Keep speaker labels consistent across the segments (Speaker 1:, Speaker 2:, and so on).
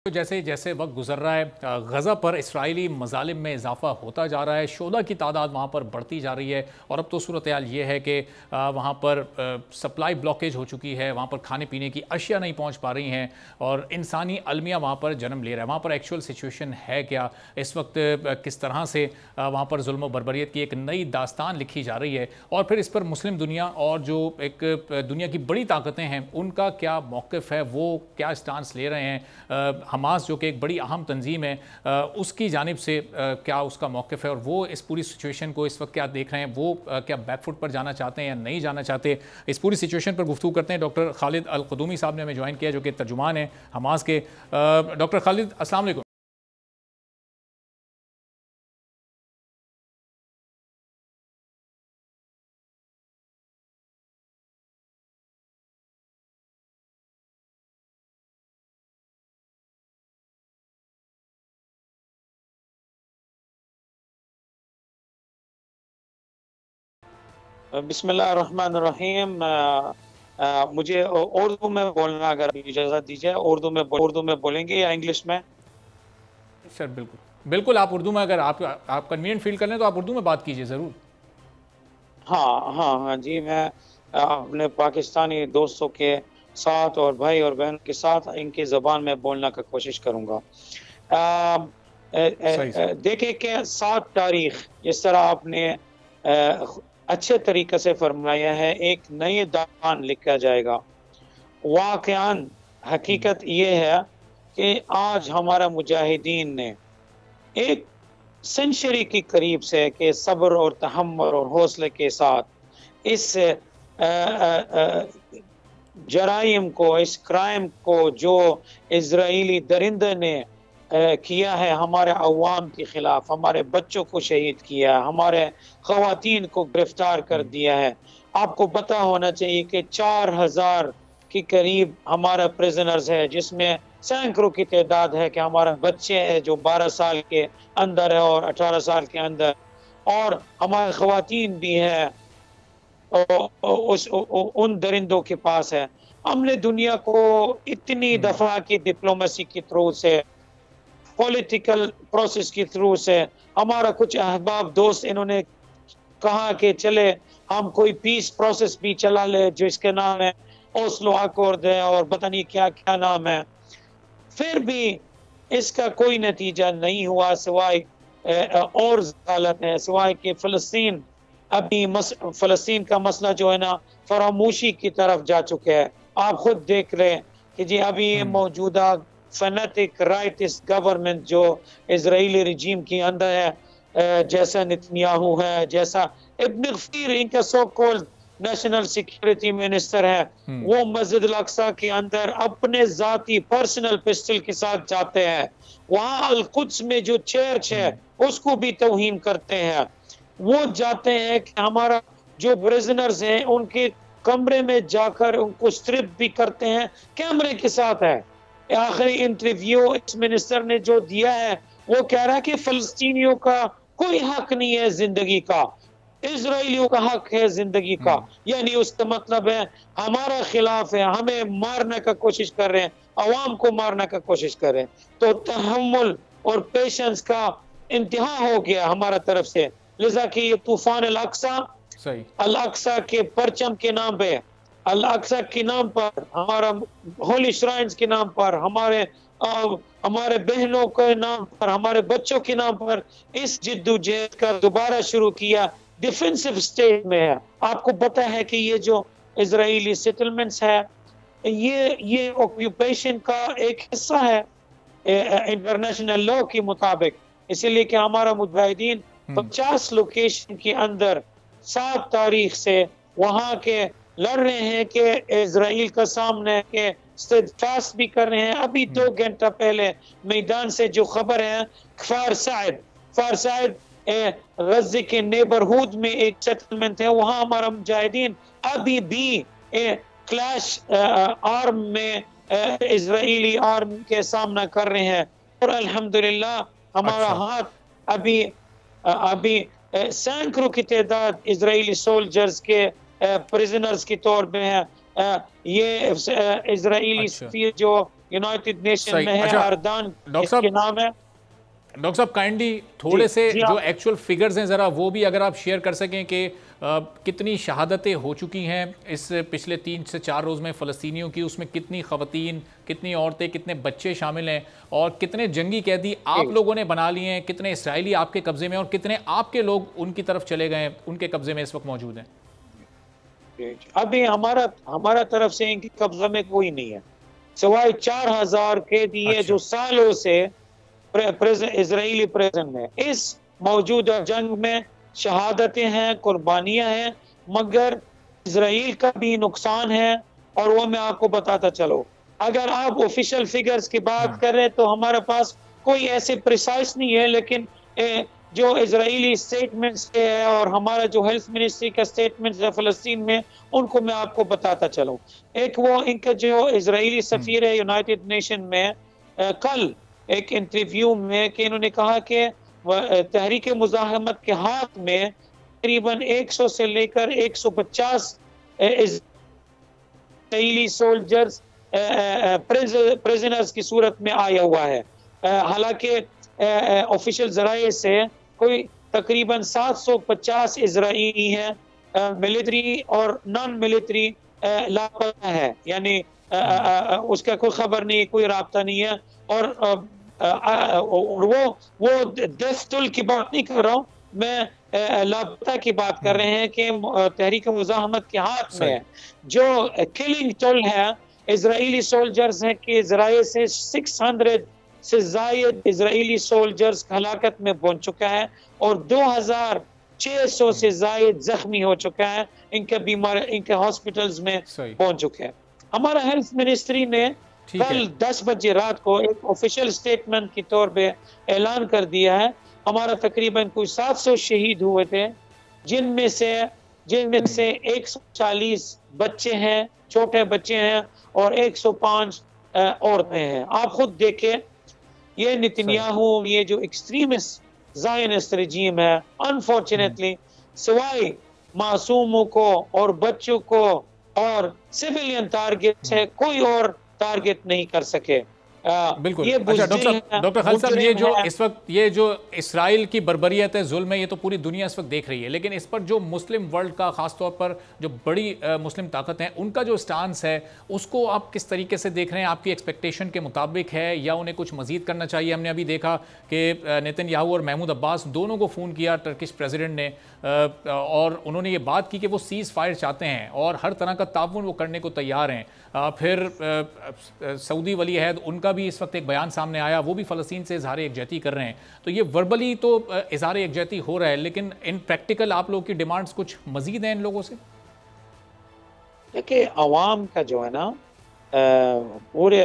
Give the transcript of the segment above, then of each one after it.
Speaker 1: تو جیسے جیسے وقت گزر رہا ہے غزہ پر اسرائیلی مظالم میں اضافہ ہوتا جا رہا ہے، شہداء کی تعداد وہاں پر بڑھتی جا رہی ہے، اور اب تو صورتحال یہ ہے کہ وہاں پر سپلائی بلاکیج ہو چکی ہے، وہاں پر کھانے پینے کی اشیاء نہیں پہنچ پا رہی ہیں اور انسانی المیہ وہاں پر جنم لے رہا ہے۔ وہاں پر ایکچول سچویشن ہے کیا اس وقت، کس طرح سے وہاں پر ظلم و بربریت کی ایک نئی داستان لکھی جا رہی ہے، اور پھر اس پر مسلم دنیا اور جو ایک دنیا کی بڑی طاقتیں ہیں ان کا کیا موقف ہے، وہ کیا سٹانس لے رہے ہیں؟ حماس جو کہ ایک بڑی اہم تنظیم ہے اس کی جانب سے کیا اس کا موقف ہے، اور وہ اس پوری سچویشن کو اس وقت کیا دیکھ رہے ہیں؟ وہ کیا بیک فٹ پر جانا چاہتے ہیں یا نہیں جانا چاہتے؟ اس پوری سچویشن پر گفتگو کرتے ہیں۔ ڈاکٹر خالد القدومی صاحب نے ہمیں جوائن کیا جو کہ ترجمان ہیں حماس کے۔ ڈاکٹر خالد السلام علیکم۔
Speaker 2: بسم اللہ الرحمن الرحیم۔ مجھے اردو میں بولنا اگر اجازت دیجیے، اردو میں بولیں گے یا انگلش میں؟
Speaker 1: سر بالکل آپ اردو میں، اگر آپ کنوینئنٹ فیل کر لیں تو آپ اردو میں بات کیجئے ضرور۔
Speaker 2: ہاں جی، میں اپنے پاکستانی دوستوں کے ساتھ اور بھائی اور بہن کے ساتھ ان کی زبان میں بولنا کا کوشش کروں گا۔ دیکھیں کہ 7 تاریخ جس طرح آپ نے اچھے طریقے سے فرمایا ہے، ایک نئی داستان لکھا جائے گا۔ واقعاً حقیقت یہ ہے کہ آج ہمارا مجاہدین نے ایک سنچری کے قریب سے کہ صبر اور تحمل اور حوصلے کے ساتھ اس جرائم کو، اس کرائم کو جو اسرائیلی درندے نے کیا ہے ہمارے عوام کے خلاف، ہمارے بچوں کو شہید کیا، ہمارے خواتین کو گرفتار کر دیا ہے۔ آپ کو پتہ ہونا چاہیے کہ 4000 کے قریب ہمارا پریزنرز ہے، جس میں سینکڑوں کی تعداد ہے کہ ہمارے بچے ہیں جو 12 سال کے اندر ہے اور 18 سال کے اندر، اور ہمارے خواتین بھی ہیں ان درندوں کے پاس ہے۔ ہم نے دنیا کو اتنی دفعہ کی ڈپلومیسی کے تھرو سے، پولیٹیکل پروسیس کے تھرو سے، ہمارا کچھ احباب دوست انہوں نے کہا کہ چلے ہم کوئی پیس پروسیس بھی چلا لے جس کے نام ہے اوسلو اکارڈ ہے اور پتہ نہیں کیا کیا نام ہے، پھر بھی اس کا کوئی نتیجہ نہیں ہوا سوائے اور حالت ہے، سوائے کہ فلسطین ابھی فلسطین کا مسئلہ جو ہے نا فراموشی کی طرف جا چکے ہے۔ آپ خود دیکھ رہے ہیں کہ جی ابھی یہ موجودہ فینیٹک رائٹس گورنمنٹ جو اسرائیلی رجیم کی اندر ہے، جیسا نتنیاہو ہے، جیسا ابن غفیر ان کا سو کولڈ نیشنل سیکیورٹی منسٹر ہے، وہ مسجد الاقصی کے اندر اپنے ذاتی پرسنل پسٹل کے ساتھ جاتے ہیں، وہاں القدس میں جو چرچ ہے اس کو بھی توہین کرتے ہیں، وہ جاتے ہیں کہ ہمارا جو پریزنرز ہیں ان کے کمرے میں جا کر ان کو سٹرپ بھی کرتے ہیں، کیمرے کے ساتھ ہے۔ آخری انٹرویو اس منسٹر نے جو دیا ہے وہ کہہ رہا ہے کہ فلسطینیوں کا کوئی حق نہیں ہے زندگی کا، اسرائیلیوں کا حق ہے زندگی کا، یعنی اس کا مطلب ہے ہمارا خلاف ہے، ہمیں مارنے کا کوشش کر رہے ہیں، عوام کو مارنے کا کوشش کر رہے ہیں۔ تو تحمل اور پیشنس کا انتہا ہو گیا ہمارا طرف سے، لذا کہ یہ طوفان الاقصی کے پرچم کے نام پہ، الاقصی کے نام پر، ہمارا ہولی شرائنز کے نام پر، ہمارے بہنوں کے نام پر، ہمارے بچوں کے نام پر اس جد و جہد کا دوبارہ شروع کیا، ڈیفنسو سٹیٹ میں ہے۔ آپ کو پتہ ہے کہ یہ جو اسرائیلی سیٹلمنٹس ہے یہ آکیوپیشن کا ایک حصہ ہے انٹرنیشنل لا کے مطابق، اسی لیے کہ ہمارا مجاہدین 50 لوکیشن کے اندر 7 تاریخ سے وہاں کے لڑ رہے ہیں کہ اسرائیل کا سامنے کے فاسٹ بھی کر رہے ہیں۔ ابھی 2 گھنٹہ پہلے میدان سے جو خبر ہے، کفار سعد غزے کے نیبرہوڈ میں ایک سیٹلمنٹ ہے، وہاں ہمارا مجاہدین ابھی بھی کلیش آرم میں اسرائیلی آرم کے سامنا کر رہے ہیں، اور الحمدللہ ہمارا ہاتھ ابھی سینکڑوں کی تعداد اسرائیلی سولجرز کے پریزنرز کے طور پہ ہیں۔ یہ اسرائیلی سفیر جو यूनाइटेड नेशन
Speaker 1: सही।
Speaker 2: में है,
Speaker 1: अच्छा
Speaker 2: अरदान
Speaker 1: डॉक्टर
Speaker 2: इसके
Speaker 1: साहब,
Speaker 2: नाम है।
Speaker 1: डॉक्टर साहब काइंडली थोड़े से
Speaker 2: जी
Speaker 1: जो
Speaker 2: आप
Speaker 1: एक्चुअल फिगर्स हैं ज़रा वो भी अगर आप शेयर कर सकें कि कितनी शहादतें हो चुकी हैं इस पिछले 3 से 4 रोज़ में फ़लस्तीनियों की, उसमें कितनी ख़वातीन, कितनी औरतें, कितने बच्चे शामिल हैं, और कितने जंगी कैदी आप लोगों ने बना लिए हैं, कितने इसराइली आपके कब्ज़े में और कितने आपके लोग उनकी तरफ चले गए हैं, उनके कब्ज़े में इस वक्त मौजूद हैं?
Speaker 2: अभी हमारा हमारा तरफ से इनके कब्जा में कोई नहीं है, सिवाय 4000 कैदी है
Speaker 1: अच्छा।
Speaker 2: जो सालों से इजरायली प्रेजन में। इस मौजूदा जंग में शहादतें हैं, कुर्बानियां हैं, मगर इजराइल का भी नुकसान है। और वो मैं आपको बताता चलो, अगर आप ऑफिशियल फिगर्स की बात कर रहे हैं तो हमारे पास कोई ऐसे प्रिसाइज नहीं है, लेकिन जो इजरायली स्टेटमेंट्स है और हमारा जो हेल्थ मिनिस्ट्री का स्टेटमेंट्स है फ़लस्तीन में, उनको मैं आपको बताता चलूं। एक वो इनका जो इजरायली सफीर है यूनाइटेड नेशन में, कल एक इंटरव्यू में कि इन्होंने कहा कि तहरीक मुज़ाहमत के हाथ में तकरीबन 100 से लेकर 150 इजरायली सोल्जर्स प्रिजनर्स की सूरत में आया हुआ है। हालांकि ऑफिशियल जराये से कोई तकरीबन 750 इजरायली हैं, मिलिट्री और नॉन मिलिट्री लापता है, यानी उसका कोई खबर नहीं, कोई राब्ता नहीं है। और वो डेथ टोल की बात नहीं कर रहा हूँ मैं, लापता की बात कर रहे हैं कि तहरीक मुज़ाहमत के हाथ में है। जो किलिंग टोल है इजरायली सोल्जर्स हैं कि जराये से 600 से ज़ायद इजरायली सोल्जर्स हलाकत में पहुंच चुका है और 2600 से ज़ायद जख्मी हो चुका है, इनके हॉस्पिटल्स में पहुंच चुके हैं। हमारा हेल्थ मिनिस्ट्री ने कल 10 बजे रात को एक ऑफिशियल स्टेटमेंट के तौर पे ऐलान कर दिया है, हमारा तकरीबन कोई 700 शहीद हुए थे, जिनमें से 140 बच्चे हैं, छोटे बच्चे हैं, और 105 औरतें हैं। आप खुद देखें, ये नेतन्याहू, ये जो एक्सट्रीमिस्ट ज़ायनिस्ट रजीम है, अनफॉर्चुनेटली सिवाय मासूमों को और बच्चों को और सिविलियन टारगेट है, कोई और टारगेट नहीं कर सके।
Speaker 1: बिल्कुल।
Speaker 2: ये
Speaker 1: अच्छा डॉक्टर खालिद साहब, ये जो इस वक्त ये जो इसराइल की बर्बरियत है, जुल्म है, ये तो पूरी दुनिया इस वक्त देख रही है, लेकिन इस पर जो मुस्लिम वर्ल्ड का खासतौर पर जो बड़ी मुस्लिम ताकत है, उनका जो स्टांस है उसको आप किस तरीके से देख रहे हैं? आपकी एक्सपेक्टेशन के मुताबिक है या उन्हें कुछ मजीद करना चाहिए? हमने अभी देखा कि नेतन्याहू और महमूद अब्बास दोनों को फ़ोन किया टर्किश प्रेसिडेंट ने, और उन्होंने ये बात की कि वो सीज़ फायर चाहते हैं और हर तरह का ताउन वो करने को तैयार हैं। फिर सऊदी वली अहद, उनका भी इस वक्त एक बयान सामने आया, वो भी फ़लस्तीन से इज़हार यकजहती कर रहे हैं। तो ये वर्बली तो इज़हार यकजहती हो रहा है, लेकिन इन प्रैक्टिकल आप लोगों की डिमांड्स कुछ मजीद हैं इन लोगों से?
Speaker 2: देखिए, अवाम का जो है ना, पूरे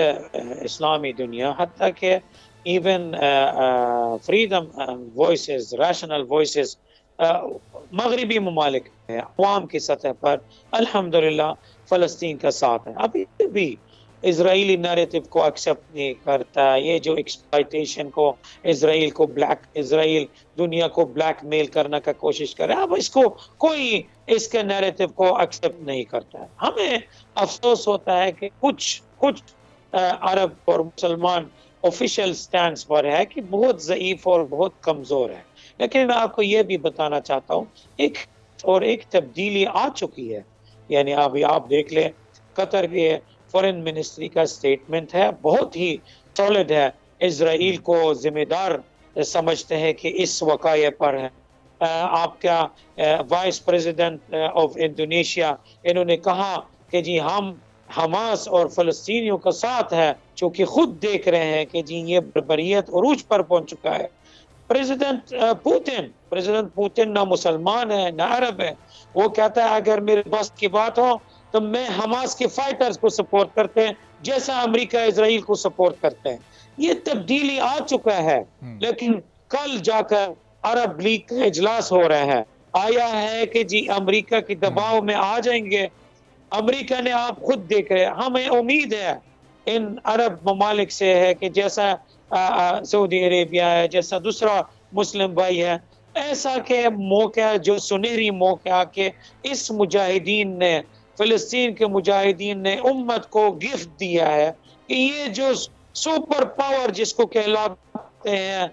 Speaker 2: इस्लामी दुनिया, हत्ता के even freedom voices, rational voices मगरबी ममालिक है, अवाम की सतह पर अल्हम्दुलिल्लाह फ़लस्तीन का साथ है। अभी भी इजरायली नैरेटिव को एक्सेप्ट नहीं करता। ये जो एक्सप्लॉयटेशन को इजराइल दुनिया को ब्लैकमेल करने का कोशिश कर रहा है, अब इसको कोई इसके नैरेटिव को एक्सेप्ट नहीं करता है। हमें अफसोस होता है कि कुछ अरब और मुसलमान ऑफिशियल स्टैंड पर है कि बहुत ज़ईफ और बहुत कमज़ोर है। लेकिन मैं आपको ये भी बताना चाहता हूँ, एक तब्दीली आ चुकी है। यानी अभी आप देख लें, कतर के फॉरेन मिनिस्ट्री का स्टेटमेंट है, बहुत ही सॉलिड है, इजराइल को जिम्मेदार समझते हैं कि इस वक़ाये पर है। आपका वाइस प्रेसिडेंट ऑफ इंडोनेशिया, इन्होंने कहा कि जी हम हमास और फ़लस्तीनियों का साथ है, चूँकि खुद देख रहे हैं कि जी ये बर्बरियत उरूज पर पहुंच चुका है। प्रेसिडेंट पुतिन ना मुसलमान है ना अरब है, वो कहता है अगर मेरे बस की बात हो तो मैं हमास के फाइटर्स को सपोर्ट करते हैं जैसा अमेरिका इजराइल को सपोर्ट करते हैं। ये तब्दीली आ चुका है। लेकिन कल जाकर अरब लीग का इजलास हो रहा है, आया है कि जी अमेरिका के दबाव में आ जाएंगे। अमेरिका ने, आप खुद देख रहे हैं, हमें उम्मीद है इन अरब ममालिक से है कि जैसा सऊदी अरेबिया है, जैसा दूसरा मुस्लिम भाई है, ऐसा के मौका, जो सुनहरी मौका के इस मुजाहिदीन ने, फ़लस्तीन के मुजाहिदीन ने उम्मत को गिफ्ट दिया है कि ये जो सुपर पावर जिसको कहलाते हैं,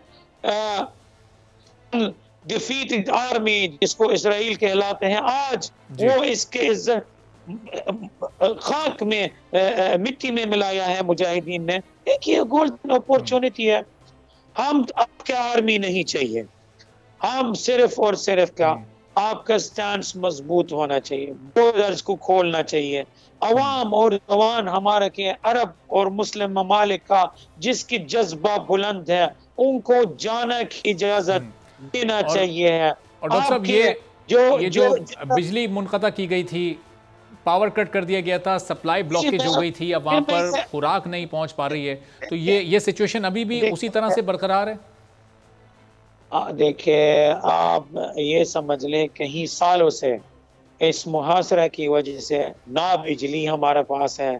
Speaker 2: डिफीटेड आर्मी जिसको इसराइल कहलाते हैं, आज वो इसके इज्जत खाक में मिट्टी में मिलाया है मुजाहिदीन ने। एक ये गोल्डन अपॉर्चुनिटी है। हम आपके आर्मी नहीं चाहिए, हम सिर्फ और सिर्फ क्या आपका स्टैंड मजबूत होना चाहिए, बॉर्डर्स को खोलना चाहिए। अवाम और जवान हमारे के अरब और मुस्लिम ममालिक का जिसकी जज्बा बुलंद है, उनको जाने की इजाजत देना चाहिए है।
Speaker 1: और डॉक्टर साहब, ये जो बिजली मुनक़ता की गई थी, पावर कट कर दिया गया था, सप्लाई ब्लॉकेज हो गई थी, अब वहां पर खुराक नहीं पहुंच पा रही है, तो ये सिचुएशन अभी भी उसी तरह से बरकरार है?
Speaker 2: देखिए, आप ये समझ लें कहीं सालों से इस मुहासरा की वजह से ना बिजली हमारे पास है,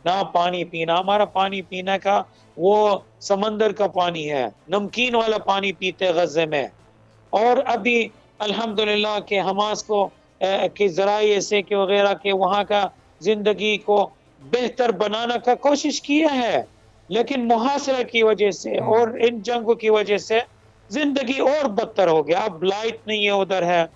Speaker 2: ना पानी पीना। हमारा पानी पीना का वो समंदर का पानी है, नमकीन वाला पानी पीते गज़े में। और अभी अल्हम्दुलिल्लाह के हमास को के ज़राए से के वगैरह के वहाँ का ज़िंदगी को बेहतर बनाने का कोशिश किया है, लेकिन मुहासरा की वजह से और इन जंगों की वजह से जिंदगी और बदतर हो गया। अब लाइट नहीं है, उधर है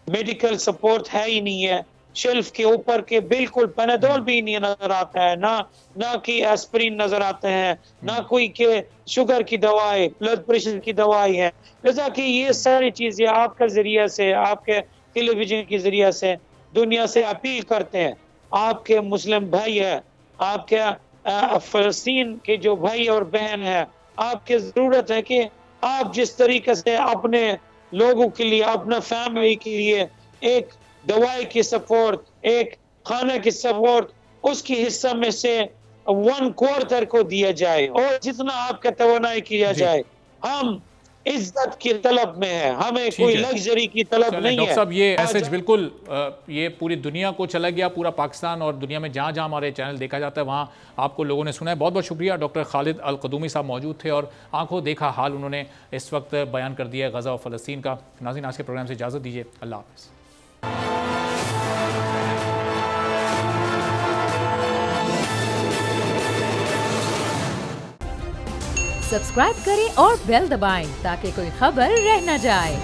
Speaker 2: मेडिकल सपोर्ट है ही नहीं है, शेल्फ के ऊपर के बिल्कुल पेनाडोल भी नहीं नजर आता है, ना कि एस्प्रिन नजर आते हैं, ना कोई के शुगर की दवाई, ब्लड प्रेशर की दवाई है। जैसा कि ये सारी चीजें आपके जरिए से, आपके टेलीविजन के जरिए से दुनिया से अपील करते हैं। आपके मुस्लिम भाई है, आपके फलस्तीन के जो भाई और बहन है, आपकी जरूरत है कि आप जिस तरीके से अपने लोगों के लिए, अपना फैमिली के लिए एक दवाई की सपोर्ट, एक खाने की सपोर्ट, उसकी हिस्सा में से 1/4 को दिया जाए और जितना आपका तवानाई किया जाए। हम इज्जत की तलब में है, हमें कोई लग्जरी की तलब नहीं है।
Speaker 1: डॉक्टर साहब, ये मैसेज बिल्कुल ये पूरी दुनिया को चला गया, पूरा पाकिस्तान और दुनिया में जहाँ जहाँ हमारे चैनल देखा जाता है वहाँ आपको लोगों ने सुना है। बहुत बहुत शुक्रिया। डॉक्टर खालिद अल क़दूमी साहब मौजूद थे और आंखों देखा हाल उन्होंने इस वक्त बयान कर दिया है गज़ा और फ़लस्तीन का। नाज़रीन, आज के प्रोग्राम से इजाज़त दीजिए, अल्लाह हाफ़िज़।
Speaker 3: सब्सक्राइब करें और बेल दबाएं ताकि कोई खबर रह न जाए।